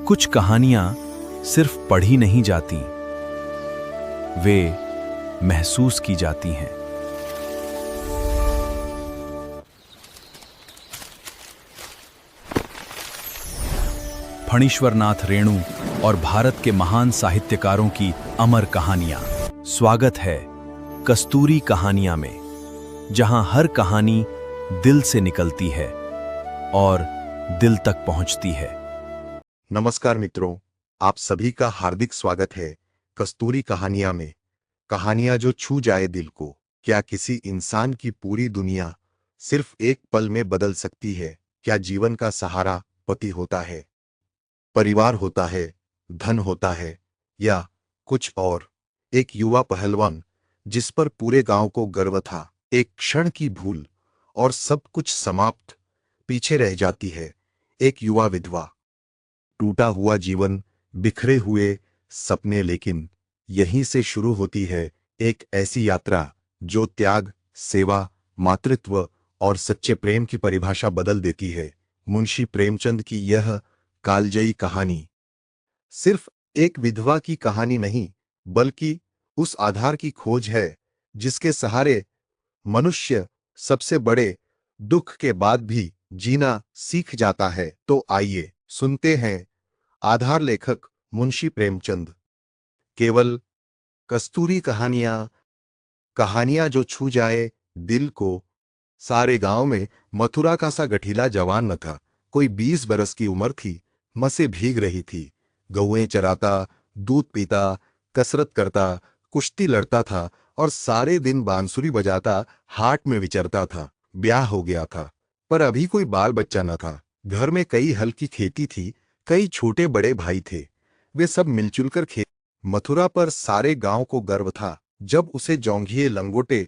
कुछ कहानियां सिर्फ पढ़ी नहीं जाती, वे महसूस की जाती हैं। फणीश्वरनाथ रेणु और भारत के महान साहित्यकारों की अमर कहानियां। स्वागत है कस्तूरी कहानियां में, जहां हर कहानी दिल से निकलती है और दिल तक पहुंचती है। नमस्कार मित्रों, आप सभी का हार्दिक स्वागत है कस्तूरी कहानियां में। कहानियां जो छू जाए दिल को। क्या किसी इंसान की पूरी दुनिया सिर्फ एक पल में बदल सकती है? क्या जीवन का सहारा पति होता है, परिवार होता है, धन होता है, या कुछ और? एक युवा पहलवान जिस पर पूरे गांव को गर्व था, एक क्षण की भूल और सब कुछ समाप्त, पीछे रह जाती है। एक युवा विधवा, टूटा हुआ जीवन, बिखरे हुए सपने। लेकिन यहीं से शुरू होती है एक ऐसी यात्रा जो त्याग, सेवा, मातृत्व और सच्चे प्रेम की परिभाषा बदल देती है। मुंशी प्रेमचंद की यह कालजयी कहानी सिर्फ एक विधवा की कहानी नहीं, बल्कि उस आधार की खोज है जिसके सहारे मनुष्य सबसे बड़े दुख के बाद भी जीना सीख जाता है। तो आइए सुनते हैं आधार लेखक मुंशी प्रेमचंद। केवल कस्तूरी कहानियां, कहानियां जो छू जाए दिल को। सारे गांव में मथुरा का सा गठीला जवान न था। कोई 20 बरस की उम्र थी, मसें भीग रही थी। गौएं चराता, दूध पीता, कसरत करता, कुश्ती लड़ता था और सारे दिन बांसुरी बजाता हाट में विचरता था। ब्याह हो गया था, पर अभी कोई बाल बच्चा न था। घर में कई हल की खेती थी, कई छोटे बड़े भाई थे, वे सब मिलजुल कर खेत। मथुरा पर सारे गांव को गर्व था। जब उसे जौंघिए, लंगोटे,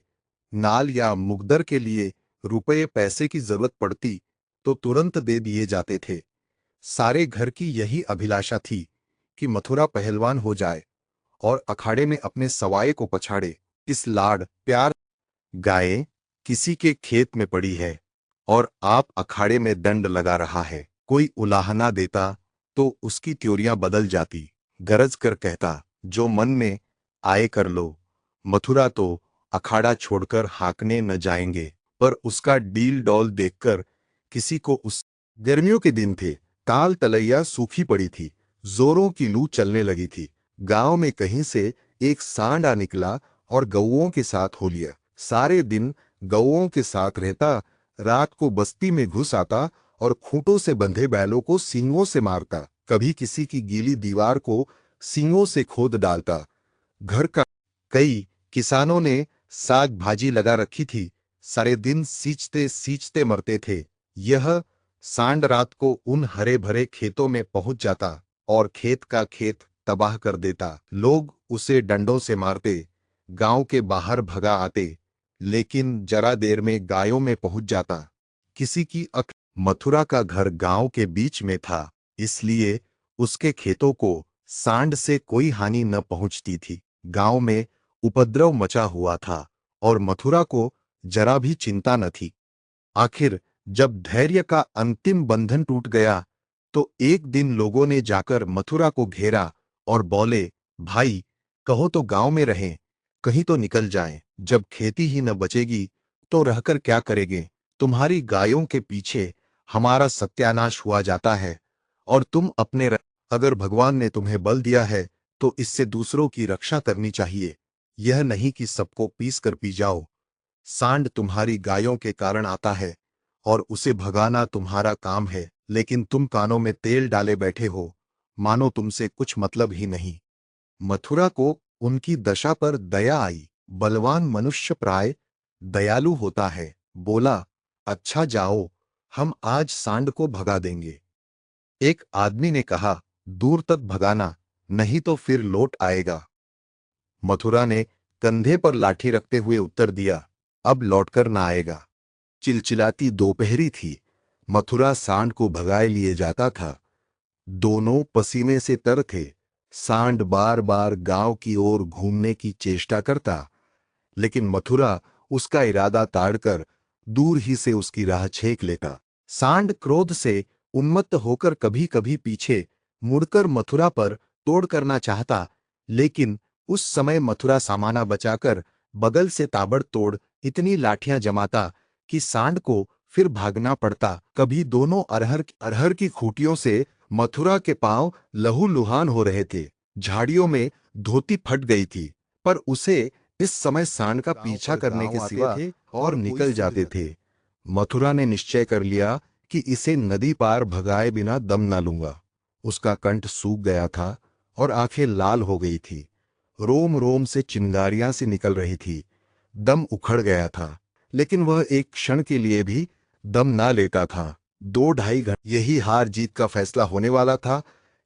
नाल या मुगदर के लिए रुपये पैसे की जरूरत पड़ती तो तुरंत दे दिए जाते थे। सारे घर की यही अभिलाषा थी कि मथुरा पहलवान हो जाए और अखाड़े में अपने सवाए को पछाड़े। इस लाड प्यार गाय किसी के खेत में पड़ी है और आप अखाड़े में दंड लगा रहा है। कोई उलाहना देता तो उसकी त्योरियां बदल जाती। गरज कर कहता, जो मन में आए कर लो। मथुरा तो अखाड़ा छोड़कर हाकने न जाएंगे। पर उसका डील डॉल देखकर किसी को उस गर्मियों के दिन थे, ताल तलैया सूखी पड़ी थी, जोरों की लू चलने लगी थी। गांव में कहीं से एक सांड आ निकला और गौओं के साथ हो लिया। सारे दिन गौओं के साथ रहता, रात को बस्ती में घुस आता और खूंटों से बंधे बैलों को सींगों से मारता। कभी किसी की गीली दीवार को सींगों से खोद डालता। घर का कई किसानों ने साग भाजी लगा रखी थी, सारे दिन सींचते सींचते मरते थे। यह सांड रात को उन हरे भरे खेतों में पहुंच जाता और खेत का खेत तबाह कर देता। लोग उसे डंडों से मारते, गांव के बाहर भगा आते, लेकिन जरा देर में गायों में पहुंच जाता। किसी की मथुरा का घर गांव के बीच में था, इसलिए उसके खेतों को सांड से कोई हानि न पहुंचती थी। गांव में उपद्रव मचा हुआ था और मथुरा को जरा भी चिंता न थी। आखिर जब धैर्य का अंतिम बंधन टूट गया तो एक दिन लोगों ने जाकर मथुरा को घेरा और बोले, भाई कहो तो गांव में रहें, कहीं तो निकल जाएं। जब खेती ही न बचेगी तो रहकर क्या करेंगे? तुम्हारी गायों के पीछे हमारा सत्यानाश हुआ जाता है और तुम अपने अगर भगवान ने तुम्हें बल दिया है तो इससे दूसरों की रक्षा करनी चाहिए, यह नहीं कि सबको पीस कर पी जाओ। सांड तुम्हारी गायों के कारण आता है और उसे भगाना तुम्हारा काम है, लेकिन तुम कानों में तेल डाले बैठे हो, मानो तुमसे कुछ मतलब ही नहीं। मथुरा को उनकी दशा पर दया आई। बलवान मनुष्य प्राय दयालु होता है। बोला, अच्छा जाओ, हम आज सांड को भगा देंगे। एक आदमी ने कहा, दूर तक भगाना, नहीं तो फिर लौट आएगा। मथुरा ने कंधे पर लाठी रखते हुए उत्तर दिया, अब लौटकर ना आएगा। चिलचिलाती दोपहरी थी। मथुरा सांड को भगाए लिए जाता था। दोनों पसीने से तर थे। सांड बार बार गांव की ओर घूमने की चेष्टा करता, लेकिन मथुरा उसका इरादा ताड़कर दूर ही से उसकी राह छेक लेता। सांड क्रोध से उन्मत्त होकर कभी कभी पीछे मुड़कर मथुरा पर तोड़ करना चाहता, लेकिन उस समय मथुरा सामाना बचाकर बगल से ताबड़तोड़ इतनी लाठियां जमाता कि सांड को फिर भागना पड़ता। कभी दोनों अरहर की खूंटियों से मथुरा के पांव लहूलुहान हो रहे थे। झाड़ियों में धोती फट गई थी, पर उसे इस समय सांड का पीछा करने के सिवा और निकल जाते थे। मथुरा ने निश्चय कर लिया कि इसे नदी पार भगाए बिना दम ना लूंगा। उसका कंठ सूख गया था और आंखें लाल हो गई थी। रोम रोम से चिंगारियां सी निकल रही थी। दम उखड़ गया था, लेकिन वह एक क्षण के लिए भी दम ना लेता था। 2-2.5 घंटे यही हार जीत का फैसला होने वाला था।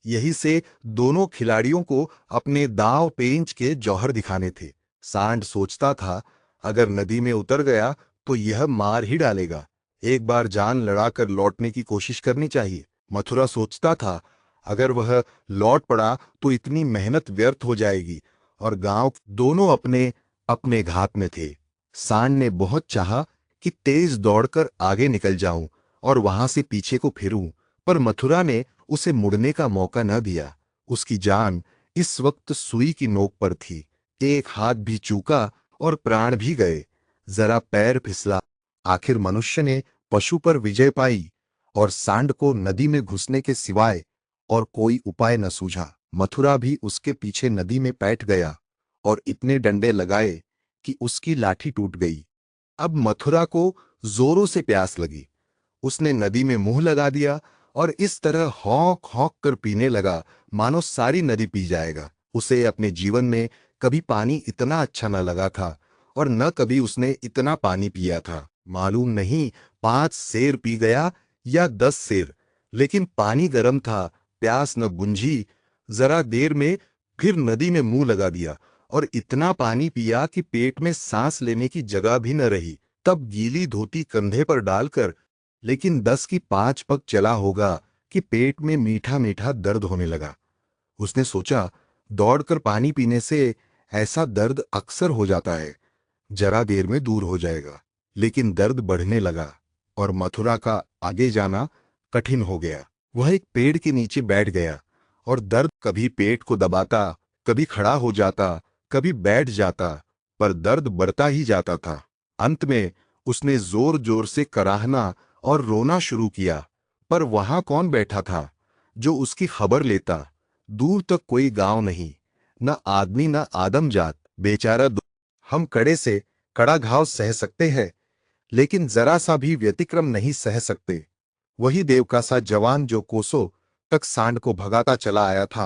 यही से दोनों खिलाड़ियों को अपने दांव पेंच के जौहर दिखाने थे। सांड सोचता था, अगर नदी में उतर गया तो यह मार ही डालेगा। एक बार जान लड़ाकर लौटने की कोशिश करनी चाहिए। मथुरा सोचता था, अगर वह लौट पड़ा तो इतनी मेहनत व्यर्थ हो जाएगी और गांव दोनों अपने अपने घात में थे। सांड ने बहुत चाहा कि तेज दौड़कर आगे निकल जाऊं और वहां से पीछे को फिरूं, पर मथुरा ने उसे मुड़ने का मौका न दिया। उसकी जान इस वक्त सुई की नोक पर थी। एक हाथ भी चूका और प्राण भी गए। जरा पैर फिसला। आखिर मनुष्य ने पशु पर विजय पाई और सांड को नदी में घुसने के सिवाय और कोई उपाय न सूझा। मथुरा भी उसके पीछे नदी में पैठ गया और इतने डंडे लगाए कि उसकी लाठी टूट गई। अब मथुरा को जोरों से प्यास लगी। उसने नदी में मुंह लगा दिया और इस तरह हौंक हौंक कर पीने लगा मानो सारी नदी पी जाएगा। उसे अपने जीवन में कभी पानी इतना अच्छा न लगा था और न कभी उसने इतना पानी पिया था। मालूम नहीं 5 सेर पी गया या 10 सेर, लेकिन पानी गर्म था, प्यास न बुंझी। जरा देर में फिर नदी में मुंह लगा दिया और इतना पानी पिया कि पेट में सांस लेने की जगह भी न रही। तब गीली धोती कंधे पर डालकर, लेकिन 10 की 5 पग चला होगा कि पेट में मीठा मीठा दर्द होने लगा। उसने सोचा, दौड़कर पानी पीने से ऐसा दर्द अक्सर हो जाता है, जरा देर में दूर हो जाएगा। लेकिन दर्द बढ़ने लगा और मथुरा का आगे जाना कठिन हो गया। वह एक पेड़ के नीचे बैठ गया और दर्द कभी पेट को दबाता, कभी खड़ा हो जाता, कभी बैठ जाता, पर दर्द बढ़ता ही जाता था। अंत में उसने जोर जोर से कराहना और रोना शुरू किया, पर वहां कौन बैठा था जो उसकी खबर लेता। दूर तक कोई गांव नहीं, न आदमी न आदमजात। बेचारा हम कड़े से कड़ा घाव सह सकते हैं, लेकिन जरा सा भी व्यतिक्रम नहीं सह सकते। वही देव का सा जवान जो कोसों तक सांड को भगाता चला आया था,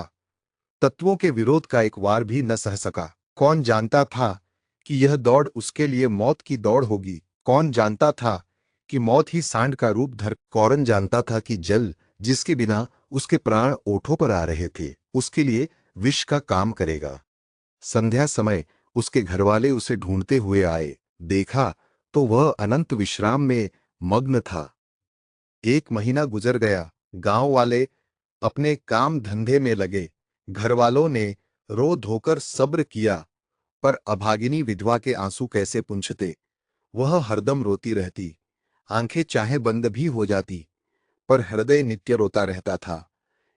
तत्वों के विरोध का एक वार भी न सह सका। कौन जानता था कि यह दौड़ उसके लिए मौत की दौड़ होगी? कौन जानता था कि मौत ही सांड का रूप धर? कौन जानता था कि जल जिसके बिना उसके प्राण ओठों पर आ रहे थे, उसके लिए विष का काम करेगा। संध्या समय उसके घरवाले उसे ढूंढते हुए आए। देखा तो वह अनंत विश्राम में मग्न था। 1 महीना गुजर गया। गांव वाले अपने काम धंधे में लगे। घरवालों ने रो धोकर सब्र किया, पर अभागिनी विधवा के आंसू कैसे पूंछते। वह हरदम रोती रहती, आंखें चाहे बंद भी हो जाती, पर हृदय नित्य रोता रहता था।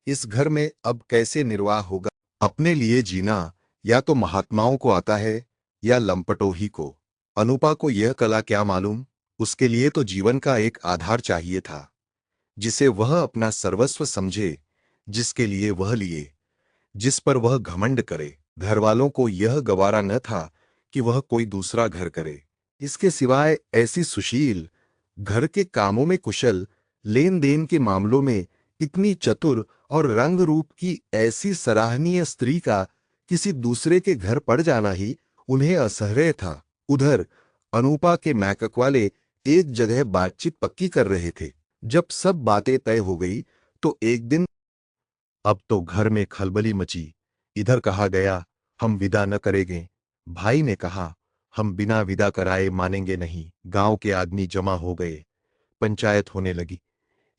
इस घर में अब कैसे निर्वाह होगा? अपने लिए जीना या तो महात्माओं को आता है या लंपटों ही को। अनुपा को यह कला क्या मालूम? उसके लिए तो जीवन का एक आधार चाहिए था, जिसे वह अपना सर्वस्व समझे, जिसके लिए वह लिए, जिस पर वह घमंड करे। घरवालों को यह गवारा न था कि वह कोई दूसरा घर करे। इसके सिवाय ऐसी सुशील, घर के कामों में कुशल, लेन देन के मामलों में इतनी चतुर और रंग रूप की ऐसी सराहनीय स्त्री का किसी दूसरे के घर पड़ जाना ही उन्हें असह्य था। उधर अनुपा के मैकक वाले एक जगह बातचीत पक्की कर रहे थे। जब सब बातें तय हो गई तो एक दिन अब तो घर में खलबली मची। इधर कहा गया, हम विदा न करेंगे। भाई ने कहा, हम बिना विदा कराए मानेंगे नहीं। गांव के आदमी जमा हो गए। पंचायत होने लगी।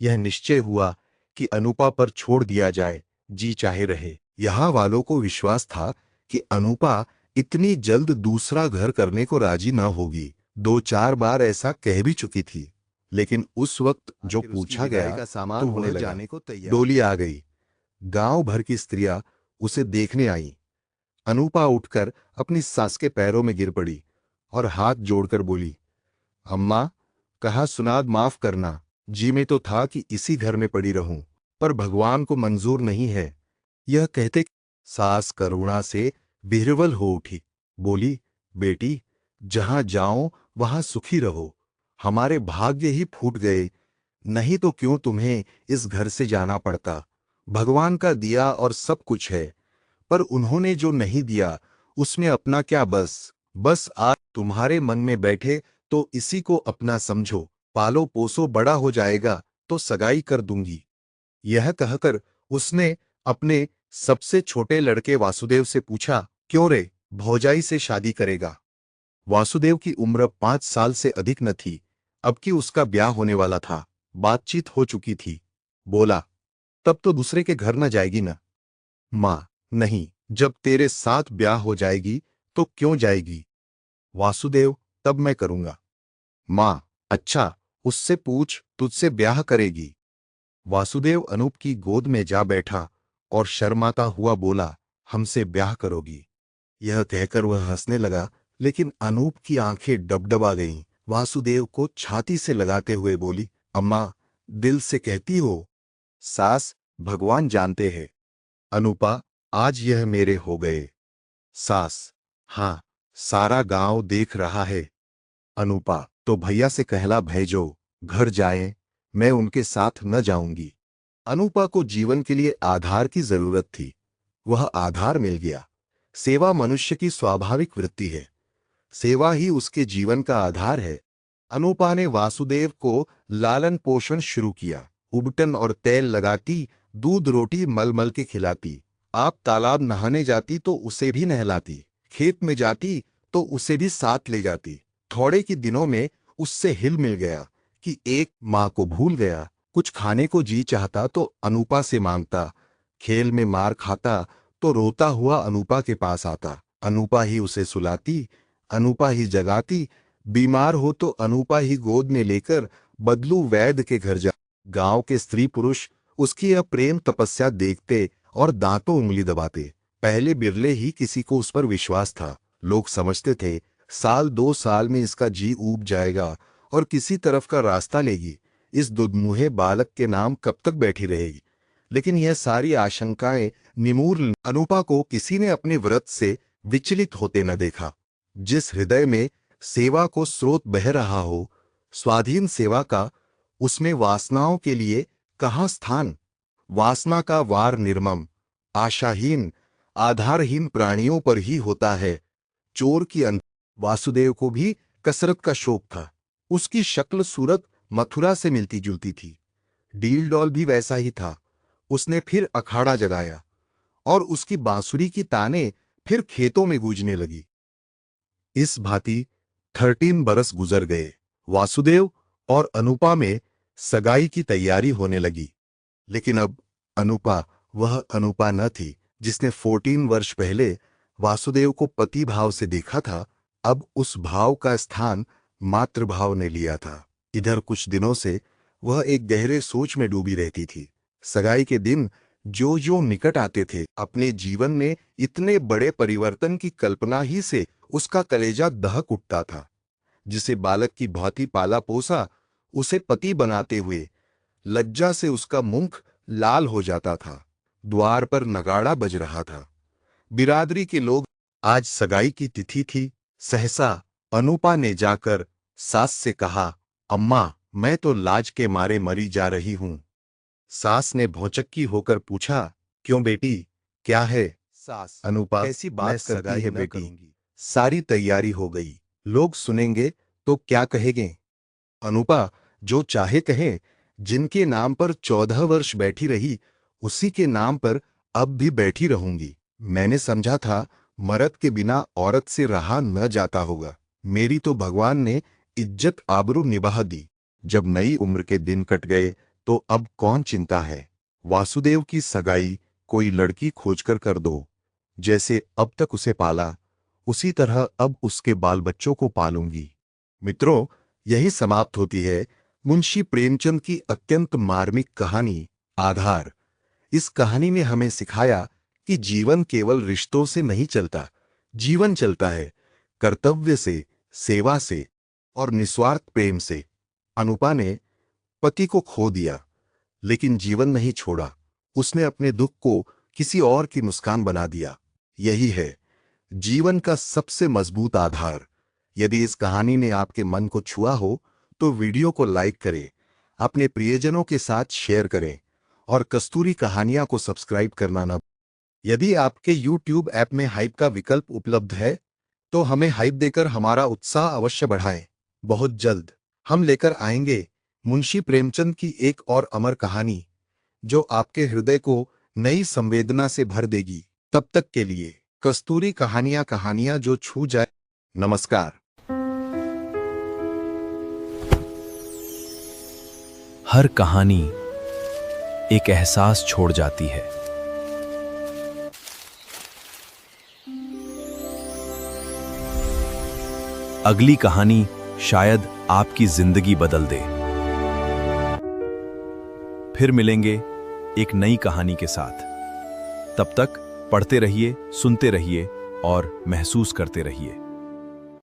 यह निश्चय हुआ कि अनुपा पर छोड़ दिया जाए, जी चाहे रहे। यहां वालों को विश्वास था कि अनुपा इतनी जल्द दूसरा घर करने को राजी न होगी। 2-4 बार ऐसा कह भी चुकी थी, लेकिन उस वक्त जो पूछा गया का सामान होने लगा। डोली आ गई। गांव भर की स्त्रियां उसे देखने आईं। अनूपा उठकर अपनी सास के पैरों में गिर पड़ी और हाथ जोड़कर बोली, अम्मा, कहा सुनाद माफ करना। जी में तो था कि इसी घर में पड़ी रहूं, पर भगवान को मंजूर नहीं है। यह कहते सास करुणा से बिहवल हो उठी। बोली, बेटी, जहां जाओ वहां सुखी रहो। हमारे भाग्य ही फूट गए, नहीं तो क्यों तुम्हें इस घर से जाना पड़ता। भगवान का दिया और सब कुछ है, पर उन्होंने जो नहीं दिया उसमें अपना क्या बस। बस आज तुम्हारे मन में बैठे तो इसी को अपना समझो। पालो पोसो बड़ा हो जाएगा तो सगाई कर दूंगी। यह कहकर उसने अपने सबसे छोटे लड़के वासुदेव से पूछा, क्यों रे, भौजाई से शादी करेगा? वासुदेव की उम्र 5 साल से अधिक न थी। अब कि उसका ब्याह होने वाला था, बातचीत हो चुकी थी। बोला, तब तो दूसरे के घर न जाएगी न? मां, नहीं, जब तेरे साथ ब्याह हो जाएगी तो क्यों जाएगी? वासुदेव, तब मैं करूंगा। मां, अच्छा, उससे पूछ, तुझसे ब्याह करेगी? वासुदेव अनूप की गोद में जा बैठा और शर्माता हुआ बोला, हमसे ब्याह करोगी? यह कहकर वह हंसने लगा, लेकिन अनूप की आंखें डबडबा गईं। वासुदेव को छाती से लगाते हुए बोली, अम्मा, दिल से कहती हो? सास, भगवान जानते हैं। अनूपा, आज यह मेरे हो गए। सास, हाँ, सारा गांव देख रहा है। अनूपा, तो भैया से कहला भेजो, घर जाएं, मैं उनके साथ न जाऊंगी। अनूपा को जीवन के लिए आधार की जरूरत थी। वह आधार मिल गया। सेवा मनुष्य की स्वाभाविक वृत्ति है। सेवा ही उसके जीवन का आधार है। अनूपा ने वासुदेव को लालन पोषण शुरू किया। उबटन और तेल लगाती, दूध रोटी मल मल के खिलाती। आप तालाब नहाने जाती तो उसे भी नहलाती, खेत में जाती तो उसे भी साथ ले जाती। थोड़े के दिनों में उससे हिल मिल गया कि एक माँ को भूल गया। कुछ खाने को जी चाहता तो अनूपा से मांगता, खेल में मार खाता तो रोता हुआ अनूपा के पास आता। अनूपा ही उसे सुलाती, अनूपा ही जगाती। बीमार हो तो अनूपा ही गोद में लेकर बदलू वैद्य के घर जा। गांव के स्त्री पुरुष उसकी यह प्रेम तपस्या देखते और दांतों उंगली दबाते। पहले बिरले ही किसी को उस पर विश्वास था। लोग समझते थे, साल 2 साल में इसका जी ऊब जाएगा और किसी तरफ का रास्ता लेगी। इस दुधमुहे बालक के नाम कब तक बैठी रहेगी? लेकिन यह सारी आशंकाएं निमूल। अनूपा को किसी ने अपने व्रत से विचलित होते न देखा। जिस हृदय में सेवा को स्रोत बह रहा हो, स्वाधीन सेवा का, उसमें वासनाओं के लिए कहाँ स्थान? वासना का वार निर्मम, आशाहीन, आधारहीन प्राणियों पर ही होता है। चोर की वासुदेव को भी कसरत का शौक था। उसकी शक्ल सूरत मथुरा से मिलती जुलती थी। डील डॉल भी वैसा ही था। उसने फिर अखाड़ा जगाया और उसकी बांसुरी की ताने फिर खेतों में गूंजने लगी। इस भांति 13 बरस गुजर गए। वासुदेव और अनूपा में सगाई की तैयारी होने लगी। लेकिन अब अनूपा वह अनूपा न थी जिसने 14 वर्ष पहले वासुदेव को पति भाव से देखा था। अब उस भाव का स्थान मातृभाव ने लिया था। इधर कुछ दिनों से वह एक गहरे सोच में डूबी रहती थी। सगाई के दिन जो जो निकट आते थे, अपने जीवन में इतने बड़े परिवर्तन की कल्पना ही से उसका कलेजा दहक उठता था। जिसे बालक की भांति पाला पोसा, उसे पति बनाते हुए लज्जा से उसका मुख लाल हो जाता था। द्वार पर नगाड़ा बज रहा था। बिरादरी के लोग, आज सगाई की तिथि थी। सहसा अनूपा ने जाकर सास से कहा, अम्मा, मैं तो लाज के मारे मरी जा रही हूं। सास ने भौचक्की होकर पूछा, क्यों बेटी, क्या है? सास, अनूपा, ऐसी बात करती है बेटी। सारी तैयारी हो गई, लोग सुनेंगे तो क्या कहेंगे? अनूपा, जो चाहे कहे। जिनके नाम पर 14 वर्ष बैठी रही, उसी के नाम पर अब भी बैठी रहूंगी। मैंने समझा था मर्द के बिना औरत से रहा न जाता होगा। मेरी तो भगवान ने इज्जत आबरू निभा दी। जब नई उम्र के दिन कट गए तो अब कौन चिंता है? वासुदेव की सगाई कोई लड़की खोजकर कर दो। जैसे अब तक उसे पाला, उसी तरह अब उसके बाल बच्चों को पालूंगी। मित्रों, यही समाप्त होती है मुंशी प्रेमचंद की अत्यंत मार्मिक कहानी आधार। इस कहानी ने हमें सिखाया कि जीवन केवल रिश्तों से नहीं चलता, जीवन चलता है कर्तव्य से, सेवा से और निस्वार्थ प्रेम से। अनुपा ने पति को खो दिया, लेकिन जीवन नहीं छोड़ा। उसने अपने दुख को किसी और की मुस्कान बना दिया। यही है जीवन का सबसे मजबूत आधार। यदि इस कहानी ने आपके मन को छुआ हो तो वीडियो को लाइक करें, अपने प्रियजनों के साथ शेयर करें और कस्तूरी कहानियां को सब्सक्राइब करना न। यदि आपके YouTube ऐप में हाइप का विकल्प उपलब्ध है तो हमें हाइप देकर हमारा उत्साह अवश्य बढ़ाएं। बहुत जल्द हम लेकर आएंगे मुंशी प्रेमचंद की एक और अमर कहानी, जो आपके हृदय को नई संवेदना से भर देगी। तब तक के लिए कस्तूरी कहानियां जो छू जाए। नमस्कार। हर कहानी एक एहसास छोड़ जाती है। अगली कहानी शायद आपकी जिंदगी बदल दे। फिर मिलेंगे एक नई कहानी के साथ। तब तक पढ़ते रहिए, सुनते रहिए और महसूस करते रहिए।